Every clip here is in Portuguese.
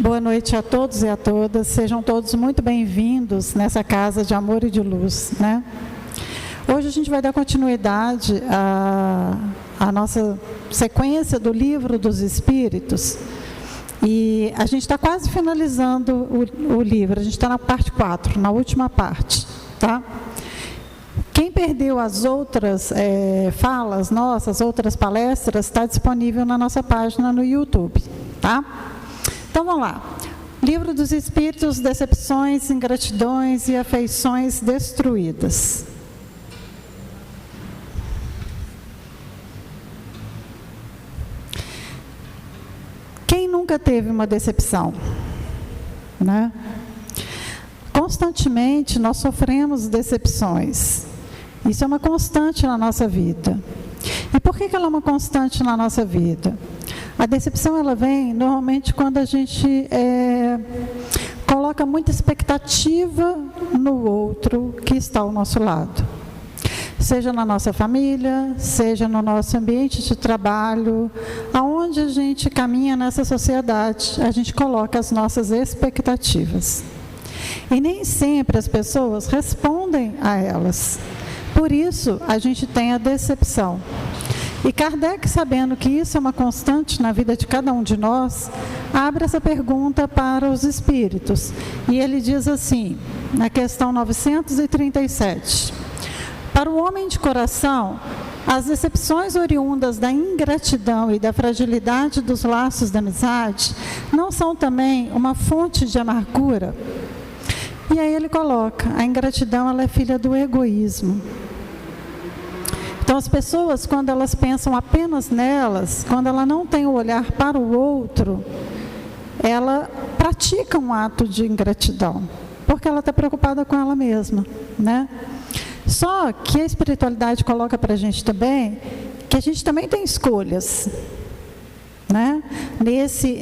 Boa noite a todos e a todas, sejam todos muito bem-vindos nessa casa de amor e de luz, né? Hoje a gente vai dar continuidade à nossa sequência do Livro dos Espíritos e a gente está quase finalizando o livro, a gente está na parte 4, na última parte, tá? Quem perdeu as outras falas nossas, outras palestras, está disponível na nossa página no YouTube, tá? Então vamos lá. Livro dos Espíritos, Decepções, Ingratidões e Afeições Destruídas. Quem nunca teve uma decepção, né? Constantemente nós sofremos decepções. Isso é uma constante na nossa vida. E por que ela é uma constante na nossa vida? A decepção ela vem normalmente quando a gente coloca muita expectativa no outro que está ao nosso lado. Seja na nossa família, seja no nosso ambiente de trabalho, aonde a gente caminha nessa sociedade, a gente coloca as nossas expectativas. E nem sempre as pessoas respondem a elas. Por isso, a gente tem a decepção. E Kardec, sabendo que isso é uma constante na vida de cada um de nós, abre essa pergunta para os espíritos. E ele diz assim, na questão 937, para o homem de coração, as decepções oriundas da ingratidão e da fragilidade dos laços da amizade não são também uma fonte de amargura? E aí ele coloca, a ingratidão ela é filha do egoísmo. Então as pessoas, quando elas pensam apenas nelas, quando ela não tem o olhar para o outro, ela pratica um ato de ingratidão, porque ela está preocupada com ela mesma, né? Só que a espiritualidade coloca para a gente também, que a gente também tem escolhas, né?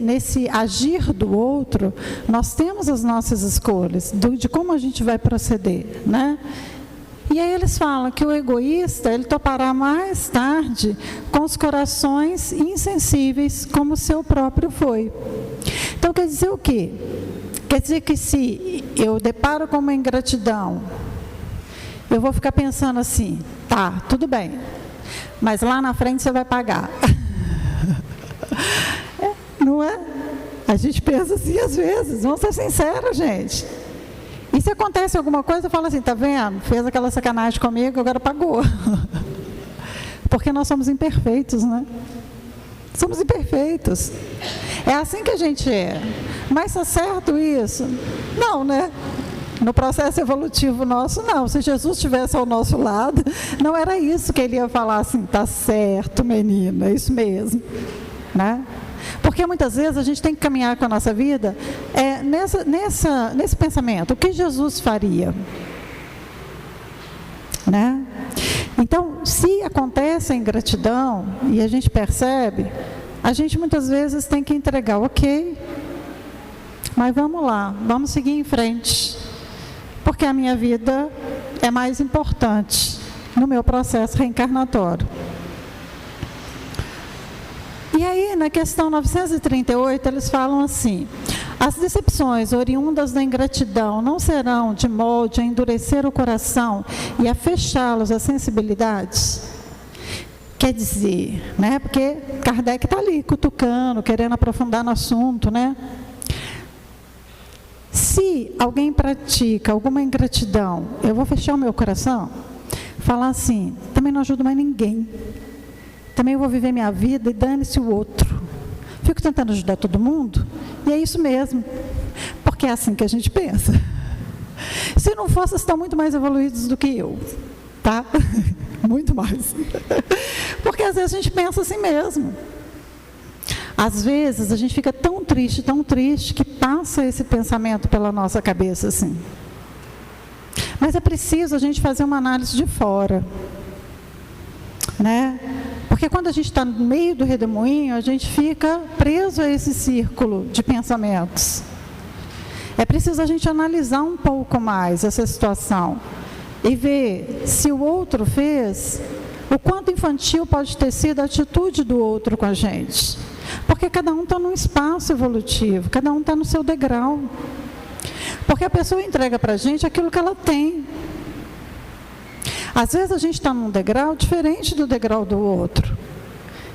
Nesse agir do outro, nós temos as nossas escolhas, de como a gente vai proceder, né? E aí eles falam que o egoísta, ele topará mais tarde com os corações insensíveis, como o seu próprio foi. Então quer dizer o quê? Quer dizer que se eu deparo com uma ingratidão, eu vou ficar pensando assim, tá, tudo bem, mas lá na frente você vai pagar. Não é? A gente pensa assim às vezes, vamos ser sinceros, gente. E se acontece alguma coisa, eu falo assim, tá vendo? Fez aquela sacanagem comigo, agora pagou. Porque nós somos imperfeitos, né? Somos imperfeitos. É assim que a gente é. Mas está certo isso? Não, né? No processo evolutivo nosso, não. Se Jesus estivesse ao nosso lado, não era isso que ele ia falar assim, tá certo, menina, é isso mesmo, né? Porque muitas vezes a gente tem que caminhar com a nossa vida nesse pensamento, o que Jesus faria, né? Então, se acontece a ingratidão e a gente percebe, a gente muitas vezes tem que entregar, ok, mas vamos lá, vamos seguir em frente, porque a minha vida é mais importante no meu processo reencarnatório. E aí, na questão 938, eles falam assim, as decepções oriundas da ingratidão não serão de molde a endurecer o coração e a fechá-los às sensibilidades? Quer dizer, né, porque Kardec está ali cutucando, querendo aprofundar no assunto, né? Se alguém pratica alguma ingratidão, eu vou fechar o meu coração? Falar assim, também não ajudo mais ninguém. Também eu vou viver minha vida e dane-se o outro. Fico tentando ajudar todo mundo, e é isso mesmo. Porque é assim que a gente pensa. Se não fosse, estão muito mais evoluídos do que eu. Tá? Muito mais. Porque às vezes a gente pensa assim mesmo. Às vezes a gente fica tão triste, que passa esse pensamento pela nossa cabeça assim. Mas é preciso a gente fazer uma análise de fora, né? Porque quando a gente está no meio do redemoinho, a gente fica preso a esse círculo de pensamentos. É preciso a gente analisar um pouco mais essa situação e ver se o outro fez, o quanto infantil pode ter sido a atitude do outro com a gente. Porque cada um está num espaço evolutivo, cada um está no seu degrau. Porque a pessoa entrega para a gente aquilo que ela tem. Às vezes a gente está num degrau diferente do degrau do outro.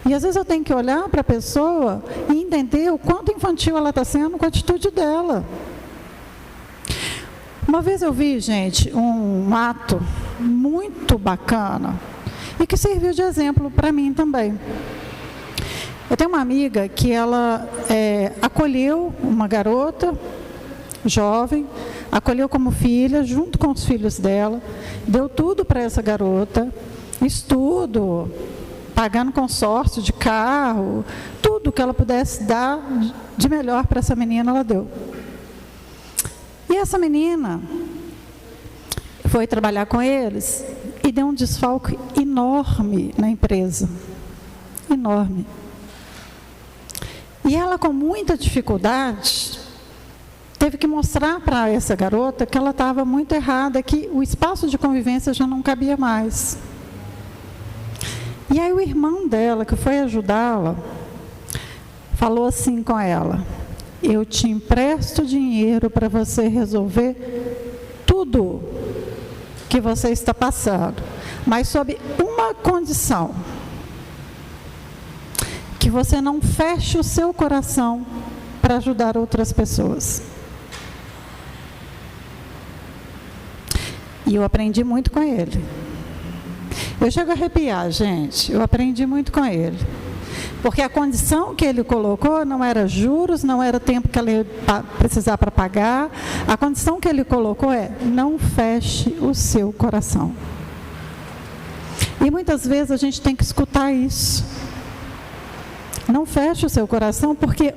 E às vezes eu tenho que olhar para a pessoa e entender o quanto infantil ela está sendo com a atitude dela. Uma vez eu vi, gente, um ato muito bacana e que serviu de exemplo para mim também. Eu tenho uma amiga que ela acolheu uma garota jovem, acolheu como filha, junto com os filhos dela, deu tudo para essa garota, estudo, pagando consórcio de carro, tudo que ela pudesse dar de melhor para essa menina, ela deu. E essa menina foi trabalhar com eles e deu um desfalque enorme na empresa. Enorme. E ela, com muita dificuldade, teve que mostrar para essa garota que ela estava muito errada, que o espaço de convivência já não cabia mais. E aí o irmão dela, que foi ajudá-la, falou assim com ela: eu te empresto dinheiro para você resolver tudo que você está passando, mas sob uma condição: que você não feche o seu coração para ajudar outras pessoas. E eu aprendi muito com ele. Eu chego a arrepiar, gente. Eu aprendi muito com ele. Porque a condição que ele colocou não era juros, não era tempo que ela ia precisar para pagar. A condição que ele colocou é: não feche o seu coração. E muitas vezes a gente tem que escutar isso. Não feche o seu coração, porque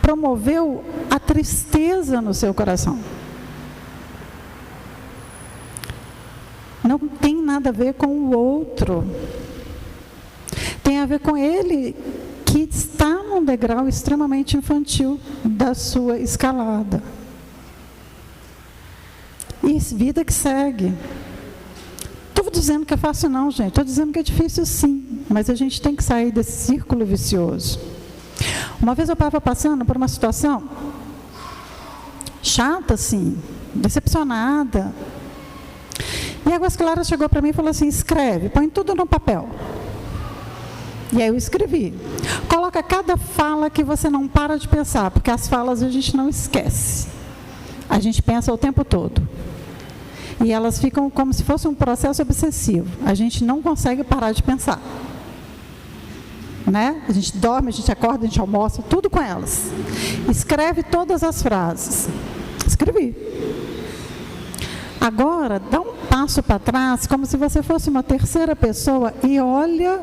promoveu a tristeza no seu coração. Não tem nada a ver com o outro. Tem a ver com ele, que está num degrau extremamente infantil da sua escalada. E vida que segue. Estou dizendo que é fácil não, gente. Estou dizendo que é difícil sim. Mas a gente tem que sair desse círculo vicioso. Uma vez eu estava passando por uma situação chata, assim, decepcionada. E a Águas Claras chegou para mim e falou assim: escreve, põe tudo no papel. E aí eu escrevi. Coloca cada fala que você não para de pensar, porque as falas a gente não esquece. A gente pensa o tempo todo. E elas ficam como se fosse um processo obsessivo. A gente não consegue parar de pensar. Né? A gente dorme, a gente acorda, a gente almoça, tudo com elas. Escreve todas as frases. Escrevi. Agora, dá um passo para trás, como se você fosse uma terceira pessoa, e olha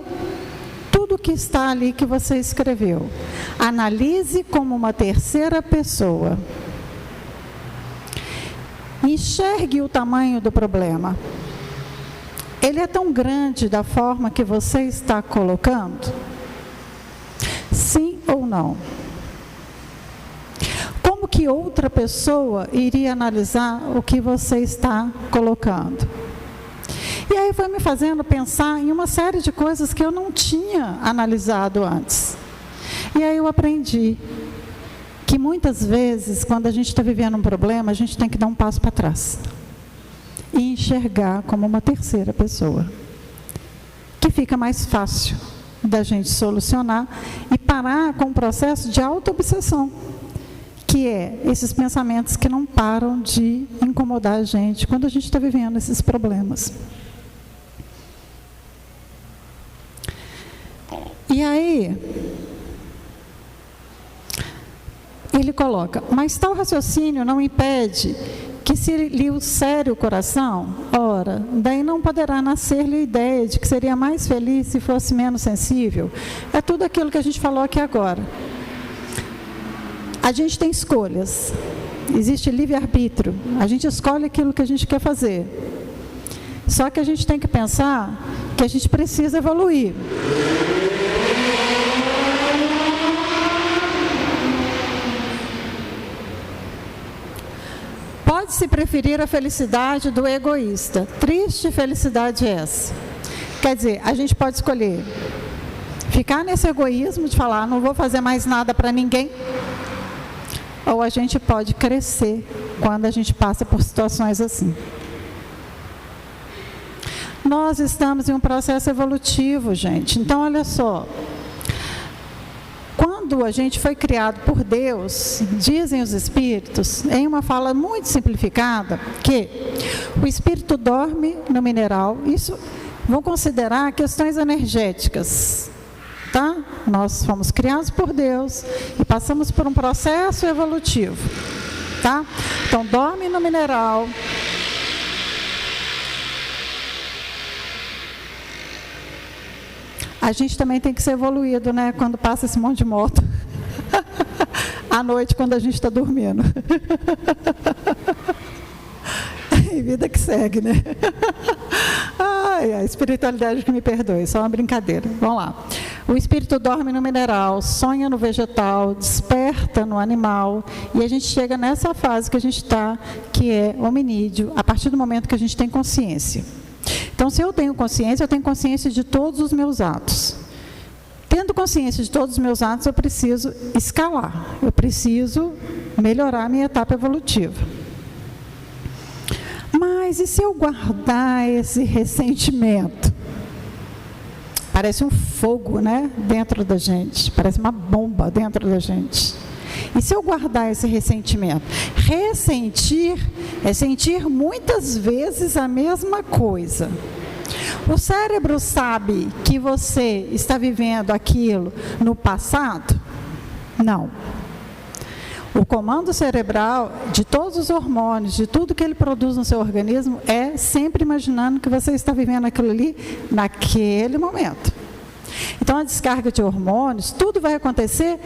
tudo que está ali que você escreveu. Analise como uma terceira pessoa. Enxergue o tamanho do problema. Ele é tão grande da forma que você está colocando? Sim ou não? Como que outra pessoa iria analisar o que você está colocando? E aí foi me fazendo pensar em uma série de coisas que eu não tinha analisado antes. E aí eu aprendi que muitas vezes, quando a gente está vivendo um problema, a gente tem que dar um passo para trás e enxergar como uma terceira pessoa, que fica mais fácil da gente solucionar e parar com o processo de auto-obsessão, que é esses pensamentos que não param de incomodar a gente quando a gente está vivendo esses problemas. E aí, ele coloca: mas tal raciocínio não impede que se lhe ulcere o coração? Ora, daí não poderá nascer-lhe a ideia de que seria mais feliz se fosse menos sensível. É tudo aquilo que a gente falou aqui agora. A gente tem escolhas, existe livre-arbítrio, a gente escolhe aquilo que a gente quer fazer. Só que a gente tem que pensar que a gente precisa evoluir. Pode-se preferir a felicidade do egoísta. Triste felicidade essa. Quer dizer, a gente pode escolher Ficar nesse egoísmo de falar, não vou fazer mais nada para ninguém. Ou a gente pode crescer quando a gente passa por situações assim. Nós estamos em um processo evolutivo, gente. Então, olha só. Quando a gente foi criado por Deus, dizem os espíritos, em uma fala muito simplificada, que o espírito dorme no mineral. Isso vão considerar questões energéticas, tá? Nós fomos criados por Deus e passamos por um processo evolutivo, tá? Então, dorme no mineral. A gente também tem que ser evoluído, né? Quando passa esse monte de moto. À noite, quando a gente está dormindo. E vida que segue, né? Ai, a espiritualidade que me perdoe, só uma brincadeira. Vamos lá. O espírito dorme no mineral, sonha no vegetal, desperta no animal. E a gente chega nessa fase que a gente está, que é hominídeo, a partir do momento que a gente tem consciência. Então, se eu tenho consciência de todos os meus atos. Tendo consciência de todos os meus atos, eu preciso escalar. Eu preciso melhorar a minha etapa evolutiva. Mas e se eu guardar esse ressentimento? Parece um fogo, né? Dentro da gente. Parece uma bomba dentro da gente. E se eu guardar esse ressentimento? Ressentir é sentir muitas vezes a mesma coisa. O cérebro sabe que você está vivendo aquilo no passado? Não. O comando cerebral de todos os hormônios, de tudo que ele produz no seu organismo, é sempre imaginando que você está vivendo aquilo ali naquele momento. Então, a descarga de hormônios, tudo vai acontecer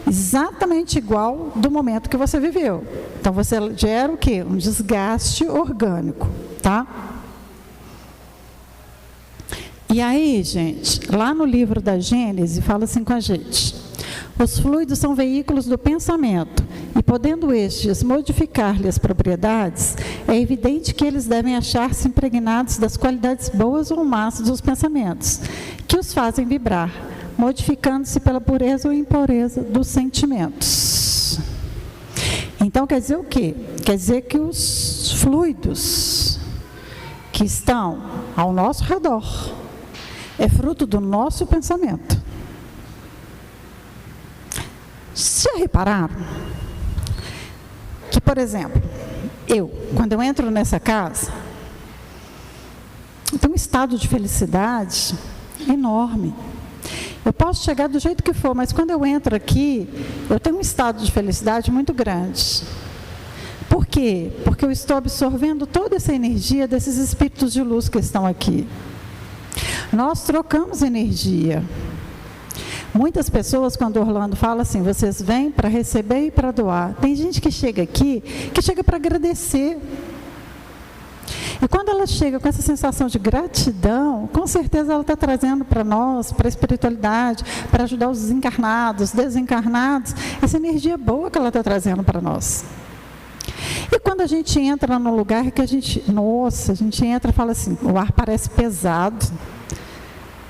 exatamente igual do momento que você viveu. Então, você gera o quê? Um desgaste orgânico, tá? E aí, gente, lá no livro da Gênese, fala assim com a gente: os fluidos são veículos do pensamento, e podendo estes modificar-lhe as propriedades, é evidente que eles devem achar-se impregnados das qualidades boas ou más dos pensamentos, que os fazem vibrar, modificando-se pela pureza ou impureza dos sentimentos. Então, quer dizer o quê? Quer dizer que os fluidos que estão ao nosso redor é fruto do nosso pensamento. Já repararam que, por exemplo, quando eu entro nessa casa, eu tenho um estado de felicidade enorme. Eu posso chegar do jeito que for, mas quando eu entro aqui, eu tenho um estado de felicidade muito grande. Por quê? Porque eu estou absorvendo toda essa energia desses espíritos de luz que estão aqui. Nós trocamos energia. Muitas pessoas, quando Orlando fala assim, vocês vêm para receber e para doar. Tem gente que chega aqui, que chega para agradecer. E quando ela chega com essa sensação de gratidão, com certeza ela está trazendo para nós, para a espiritualidade, para ajudar os desencarnados, desencarnados, essa energia boa que ela está trazendo para nós. E quando a gente entra num lugar que a gente entra e fala assim, o ar parece pesado,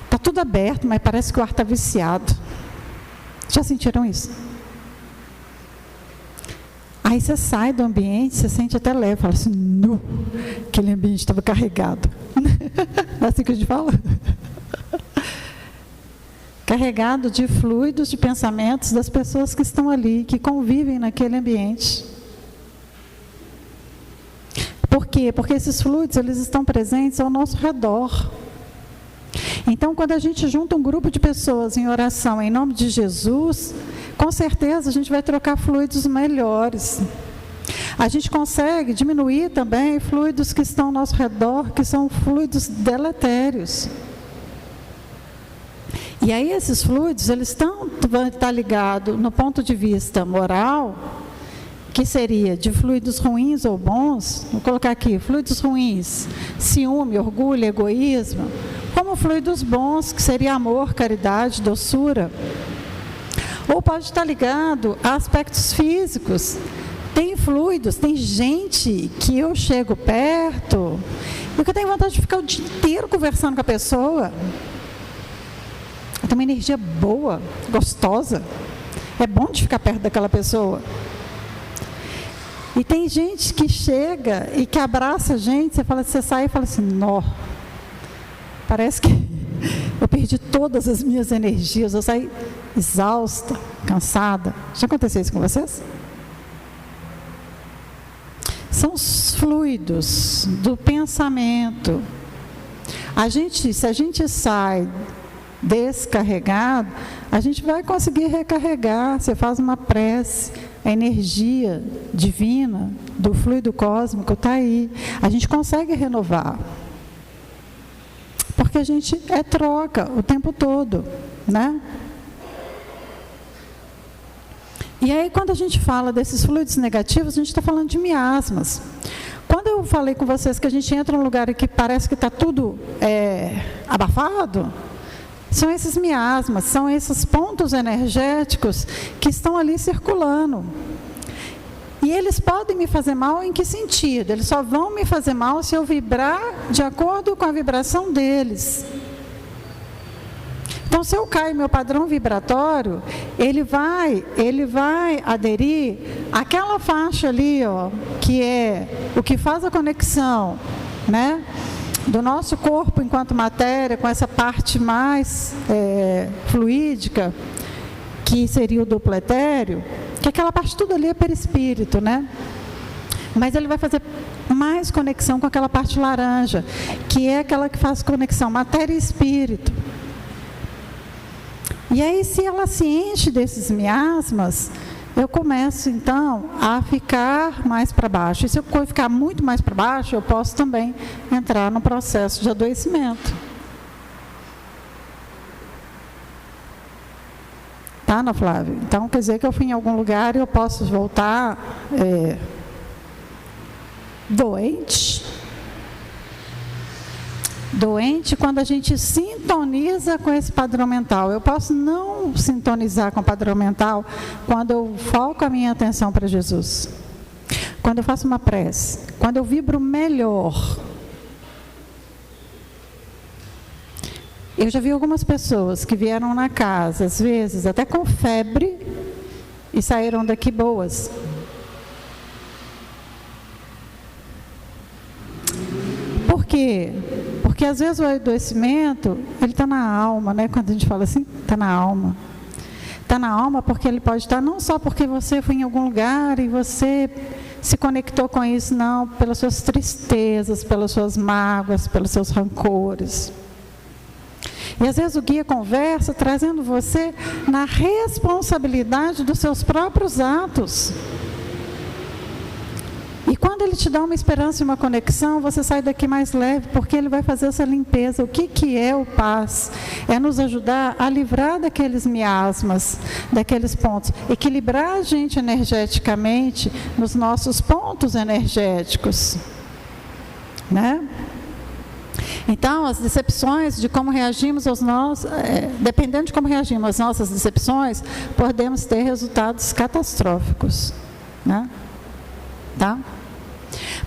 está tudo aberto, mas parece que o ar está viciado. Já sentiram isso? Aí você sai do ambiente, você sente até leve, fala assim, nu, aquele ambiente estava carregado. Não é assim que a gente fala? Carregado de fluidos, de pensamentos das pessoas que estão ali, que convivem naquele ambiente. Por quê? Porque esses fluidos, eles estão presentes ao nosso redor. Então, quando a gente junta um grupo de pessoas em oração em nome de Jesus, com certeza a gente vai trocar fluidos melhores. A gente consegue diminuir também fluidos que estão ao nosso redor, que são fluidos deletérios. E aí esses fluidos, eles vão estar ligados no ponto de vista moral, que seria de fluidos ruins ou bons, vou colocar aqui, fluidos ruins, ciúme, orgulho, egoísmo, como fluidos bons, que seria amor, caridade, doçura. Ou pode estar ligado a aspectos físicos. Tem fluidos, tem gente que eu chego perto e que eu tenho vontade de ficar o dia inteiro conversando com a pessoa. tem uma energia boa, gostosa. É bom de ficar perto daquela pessoa. E tem gente que chega e que abraça a gente, você sai e fala assim, nó, parece que eu perdi todas as minhas energias, eu saí exausta, cansada. Já aconteceu isso com vocês? São os fluidos do pensamento. Se a gente sai descarregado, a gente vai conseguir recarregar. Você faz uma prece, a energia divina do fluido cósmico está aí. A gente consegue renovar. Porque a gente troca o tempo todo, né? E aí, quando a gente fala desses fluidos negativos, a gente está falando de miasmas. Quando eu falei com vocês que a gente entra num lugar que parece que está tudo abafado, são esses miasmas, são esses pontos energéticos que estão ali circulando. E eles podem me fazer mal em que sentido? Eles só vão me fazer mal se eu vibrar de acordo com a vibração deles. Então, se eu caio meu padrão vibratório, ele vai aderir àquela faixa ali, ó, que é o que faz a conexão, né, do nosso corpo enquanto matéria, com essa parte mais fluídica, que seria o duplo etéreo, que aquela parte tudo ali é perispírito, né? Mas ele vai fazer mais conexão com aquela parte laranja, que é aquela que faz conexão matéria e espírito. E aí, se ela se enche desses miasmas, eu começo, então, a ficar mais para baixo. E se eu ficar muito mais para baixo, eu posso também entrar no processo de adoecimento. Tá, Ana Flávia? Então, quer dizer que eu fui em algum lugar e eu posso voltar doente. Doente quando a gente sintoniza com esse padrão mental. Eu posso não sintonizar com o padrão mental quando eu foco a minha atenção para Jesus. Quando eu faço uma prece. Quando eu vibro melhor. Eu já vi algumas pessoas que vieram na casa, às vezes, até com febre, e saíram daqui boas. Por quê? Porque às vezes o adoecimento, ele está na alma, né? Quando a gente fala assim, está na alma. Está na alma porque ele pode estar não só porque você foi em algum lugar e você se conectou com isso, não, pelas suas tristezas, pelas suas mágoas, pelos seus rancores. E às vezes o guia conversa trazendo você na responsabilidade dos seus próprios atos. E quando ele te dá uma esperança e uma conexão, você sai daqui mais leve, porque ele vai fazer essa limpeza. O que é o paz? É nos ajudar a livrar daqueles miasmas, daqueles pontos. Equilibrar a gente energeticamente nos nossos pontos energéticos. Né? Então, as decepções, de como reagimos aos nossos, dependendo de como reagimos às nossas decepções, podemos ter resultados catastróficos. Né? Tá?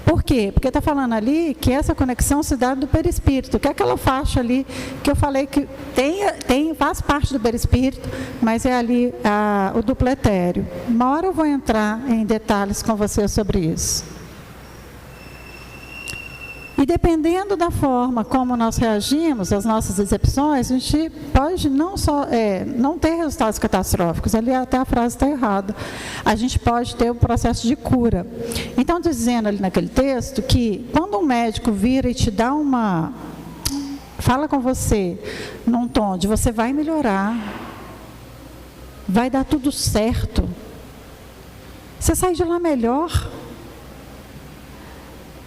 Por quê? Porque está falando ali que essa conexão se dá do perispírito, que é aquela faixa ali que eu falei que faz parte do perispírito, mas é ali o duplo etéreo. Uma hora eu vou entrar em detalhes com você sobre isso. E dependendo da forma como nós reagimos às nossas decepções, a gente pode não só não ter resultados catastróficos, ali até a frase está errada. A gente pode ter o processo de cura. Então, dizendo ali naquele texto que quando um médico vira e te dá fala com você num tom de você vai melhorar, vai dar tudo certo, você sai de lá melhor.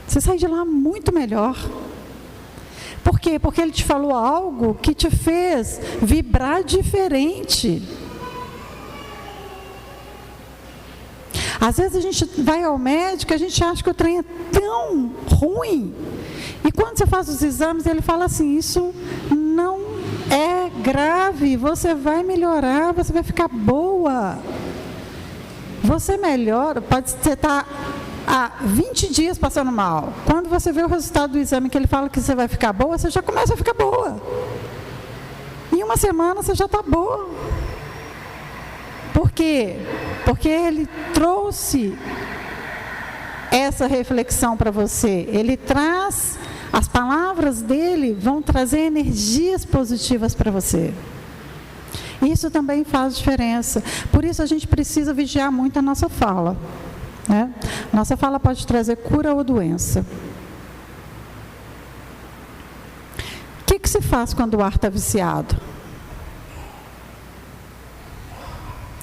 Você sai de lá muito melhor. Por quê? Porque ele te falou algo que te fez vibrar diferente. Às vezes a gente vai ao médico e a gente acha que o trem é tão ruim. E quando você faz os exames, ele fala assim, isso não é grave, você vai melhorar, você vai ficar boa. Você melhora, pode estar há 20 dias passando mal. Quando você vê o resultado do exame que ele fala que você vai ficar boa, você já começa a ficar boa. Em uma semana você já está boa. Por quê? Porque ele trouxe essa reflexão para você. Ele traz, as palavras dele vão trazer energias positivas para você. Isso também faz diferença. Por isso a gente precisa vigiar muito a nossa fala, né? Nossa fala pode trazer cura ou doença. O que se faz quando o ar está viciado?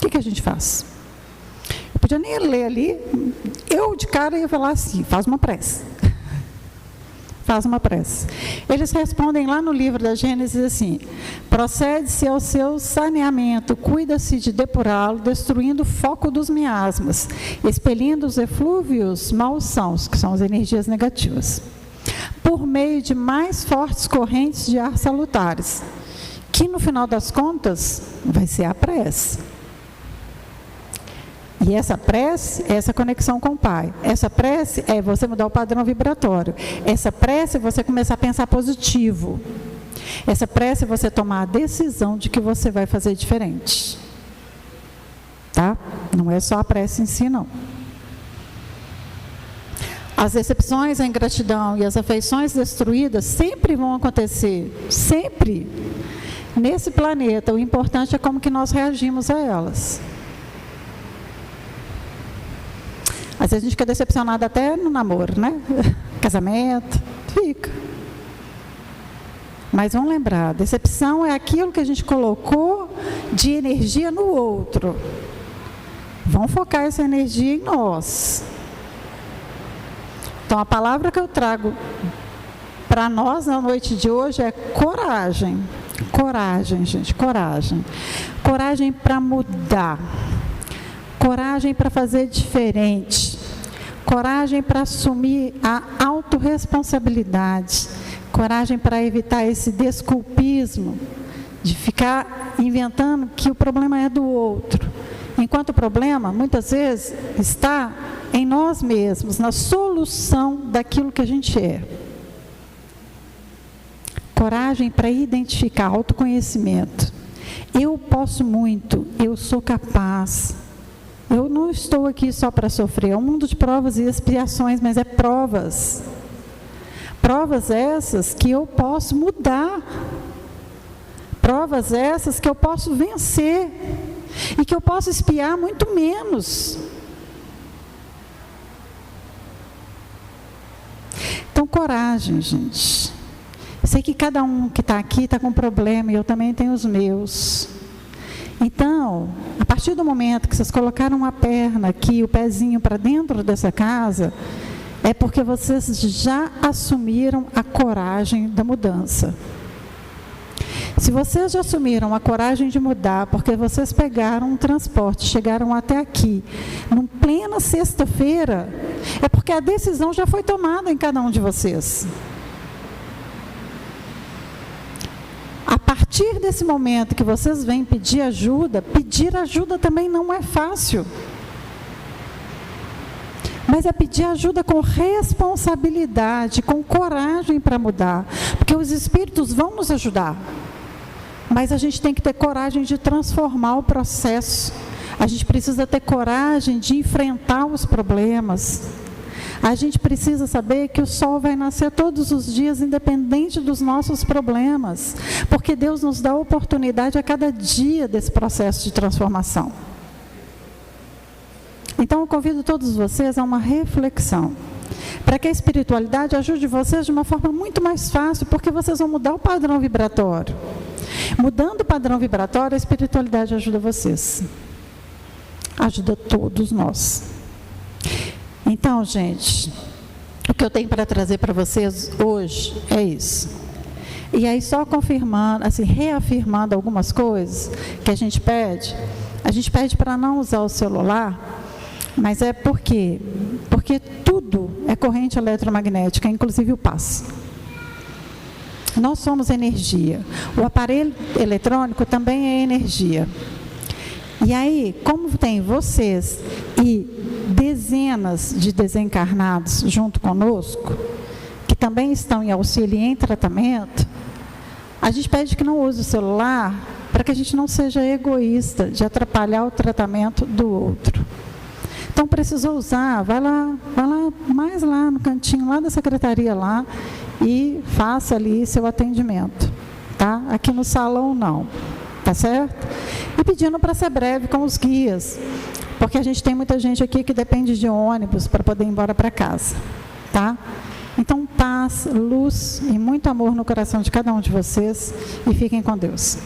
O que a gente faz? Eu podia nem ler ali, eu de cara ia falar assim, faz uma prece. Faz uma prece. Eles respondem lá no livro da Gênesis assim: procede-se ao seu saneamento, cuida-se de depurá-lo, destruindo o foco dos miasmas, expelindo os eflúvios malsãos, que são as energias negativas, por meio de mais fortes correntes de ar salutares, que no final das contas vai ser a prece. E essa prece é essa conexão com o Pai. Essa prece é você mudar o padrão vibratório. Essa prece é você começar a pensar positivo. Essa prece é você tomar a decisão de que você vai fazer diferente. Tá? Não é só a prece em si, não. As decepções, a ingratidão e as afeições destruídas sempre vão acontecer. Sempre. Nesse planeta, o importante é como que nós reagimos a elas. Às vezes a gente fica decepcionado até no namoro, né? Casamento, fica. Mas vamos lembrar, decepção é aquilo que a gente colocou de energia no outro. Vamos focar essa energia em nós. Então a palavra que eu trago para nós na noite de hoje é coragem. Coragem, gente, coragem. Coragem para mudar. Coragem para fazer diferente, coragem para assumir a autorresponsabilidade, coragem para evitar esse desculpismo, de ficar inventando que o problema é do outro, enquanto o problema, muitas vezes, está em nós mesmos, na solução daquilo que a gente é. Coragem para identificar, autoconhecimento. Eu posso muito, eu sou capaz. Eu não estou aqui só para sofrer, é um mundo de provas e expiações, mas é provas. Provas essas que eu posso mudar. Provas essas que eu posso vencer. E que eu posso expiar muito menos. Então, coragem, gente. Sei que cada um que está aqui está com um problema e eu também tenho os meus. Então, a partir do momento que vocês colocaram a perna aqui, o pezinho para dentro dessa casa, é porque vocês já assumiram a coragem da mudança. Se vocês já assumiram a coragem de mudar, porque vocês pegaram um transporte, chegaram até aqui, numa plena sexta-feira, é porque a decisão já foi tomada em cada um de vocês. A partir desse momento que vocês vêm pedir ajuda também não é fácil. Mas é pedir ajuda com responsabilidade, com coragem para mudar. Porque os espíritos vão nos ajudar. Mas a gente tem que ter coragem de transformar o processo. A gente precisa ter coragem de enfrentar os problemas. A gente precisa saber que o sol vai nascer todos os dias, independente dos nossos problemas, porque Deus nos dá oportunidade a cada dia desse processo de transformação. Então, eu convido todos vocês a uma reflexão, para que a espiritualidade ajude vocês de uma forma muito mais fácil, porque vocês vão mudar o padrão vibratório. Mudando o padrão vibratório, a espiritualidade ajuda vocês. Ajuda todos nós. Então, gente, o que eu tenho para trazer para vocês hoje é isso. E aí, só confirmando, assim, reafirmando algumas coisas que a gente pede para não usar o celular, mas é por quê? Porque tudo é corrente eletromagnética, inclusive o passe. Nós somos energia. O aparelho eletrônico também é energia. E aí, como tem vocês e dezenas de desencarnados junto conosco, que também estão em auxílio e em tratamento, A gente pede que não use o celular para que a gente não seja egoísta de atrapalhar o tratamento do outro. Então, precisou usar, vai lá, mais lá no cantinho, lá da secretaria lá, e faça ali seu atendimento, tá? Aqui no salão não, tá certo? E pedindo para ser breve com os guias, porque a gente tem muita gente aqui que depende de ônibus para poder ir embora para casa, tá? Então, paz, luz e muito amor no coração de cada um de vocês, e fiquem com Deus.